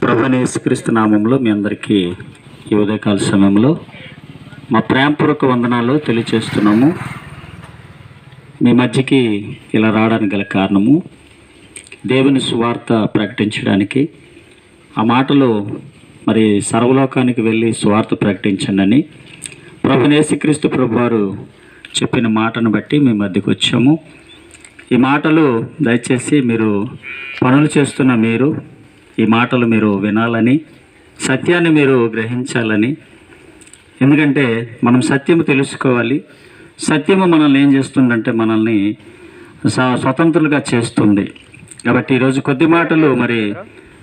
ప్రభువైన యేసుక్రీస్తు నామములో మీ అందరికీ ఈ ఉదయకాల సమయంలో మా ప్రేమపూర్వక వందనాలు తెలియచేస్తున్నాము. మీ మధ్యకి ఇలా రావడానికి గల కారణము దేవుని సువార్త ప్రకటించడానికి. ఆ మాటలు మరి సర్వలోకానికి వెళ్ళి సువార్త ప్రకటించండి అని ప్రభువైన యేసుక్రీస్తు ప్రభువారు చెప్పిన మాటను బట్టి మీ మధ్యకు వచ్చాము. ఈ మాటలు దయచేసి మీరు పనులు చేస్తున్న మీరు ఈ మాటలు మీరు వినాలని, సత్యాన్ని మీరు గ్రహించాలని. ఎందుకంటే మనం సత్యము తెలుసుకోవాలి. సత్యము మనల్ని ఏం చేస్తుందంటే మనల్ని స్వతంత్రులుగా చేస్తుంది. కాబట్టి ఈరోజు కొద్ది మాటలు మరి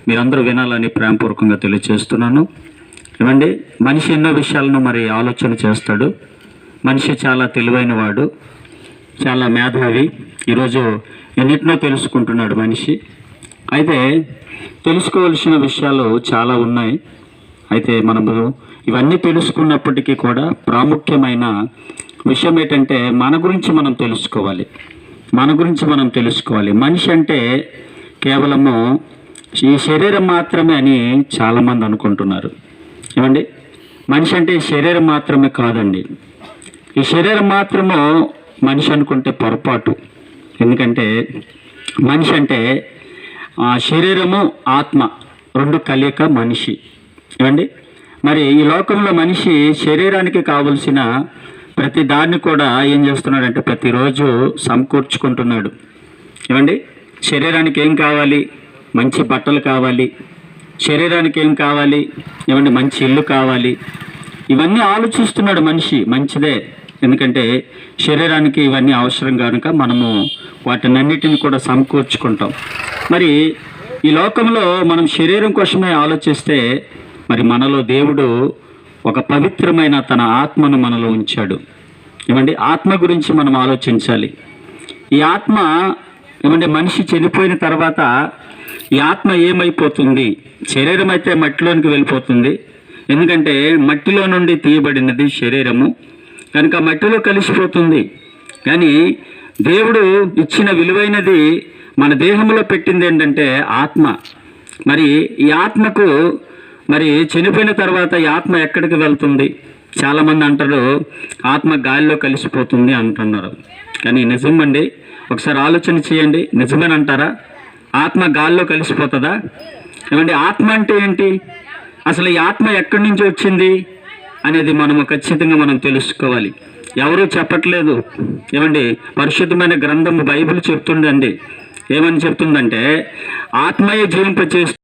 మీరందరూ వినాలని ప్రేమపూర్వకంగా తెలియజేస్తున్నాను. ఏమండి, మనిషి ఎన్నో విషయాలను మరి ఆలోచన చేస్తాడు. మనిషి చాలా తెలివైన వాడు, చాలా మేధావి. ఈరోజు ఎన్నిటినో తెలుసుకుంటున్నాడు మనిషి. అయితే తెలుసుకోవాల్సిన విషయాలు చాలా ఉన్నాయి. అయితే మనము ఇవన్నీ తెలుసుకున్నప్పటికీ కూడా ప్రాముఖ్యమైన విషయం ఏంటంటే మన గురించి మనం తెలుసుకోవాలి. మనిషి అంటే కేవలము ఈ శరీరం మాత్రమే అని చాలామంది అనుకుంటున్నారు. ఏమండి, మనిషి అంటే శరీరం మాత్రమే కాదండి. ఈ శరీరం మాత్రము మనిషి అనుకుంటే పొరపాటు. ఎందుకంటే మనిషి అంటే శరీరము ఆత్మ రెండు కలియక మనిషి. ఏమండి, మరి ఈ లోకంలో మనిషి శరీరానికి కావలసిన ప్రతి దాన్ని కూడా ఏం చేస్తున్నాడంటే ప్రతిరోజు సమకూర్చుకుంటున్నాడు. ఏమండి, శరీరానికి ఏం కావాలి? మంచి బట్టలు కావాలి. శరీరానికి ఏం కావాలి? ఏమండి, మంచి ఇల్లు కావాలి. ఇవన్నీ ఆలోచిస్తున్నాడు మనిషి. మంచిదే, ఎందుకంటే శరీరానికి ఇవన్నీ అవసరం కనుక మనము వాటినన్నిటిని కూడా సమకూర్చుకుంటాం. మరి ఈ లోకంలో మనం శరీరం కోసమే ఆలోచిస్తే మరి మనలో దేవుడు ఒక పవిత్రమైన తన ఆత్మను మనలో ఉంచాడు. ఏమండి, ఆత్మ గురించి మనం ఆలోచించాలి. ఈ ఆత్మ ఏమంటే మనిషి చనిపోయిన తర్వాత ఈ ఆత్మ ఏమైపోతుంది? శరీరం అయితే మట్టిలోనికి వెళ్ళిపోతుంది. ఎందుకంటే మట్టిలో నుండి తీయబడినది శరీరము కనుక మట్టిలో కలిసిపోతుంది. కానీ దేవుడు ఇచ్చిన విలువైనది మన దేహంలో పెట్టింది ఏంటంటే ఆత్మ. మరి ఈ ఆత్మకు మరి చనిపోయిన తర్వాత ఈ ఆత్మ ఎక్కడికి వెళ్తుంది? చాలామంది అంటారు ఆత్మ గాలిలో కలిసిపోతుంది అంటున్నారు. కానీ నిజమండి, ఒకసారి ఆలోచన చేయండి. నిజమేనంటారా? ఆత్మ గాలిలో కలిసిపోతుందా? ఏమండి, ఆత్మ అంటే ఏంటి? అసలు ఈ ఆత్మ ఎక్కడి నుంచి వచ్చింది అనేది మనము ఖచ్చితంగా మనం తెలుసుకోవాలి. ఎవరూ చెప్పట్లేదు. ఏమండి, పరిశుద్ధమైన గ్రంథము బైబిల్ చెప్తుందండి. ఏమని చెప్తుందంటే ఆత్మయే జీవింపచేస్తుంది.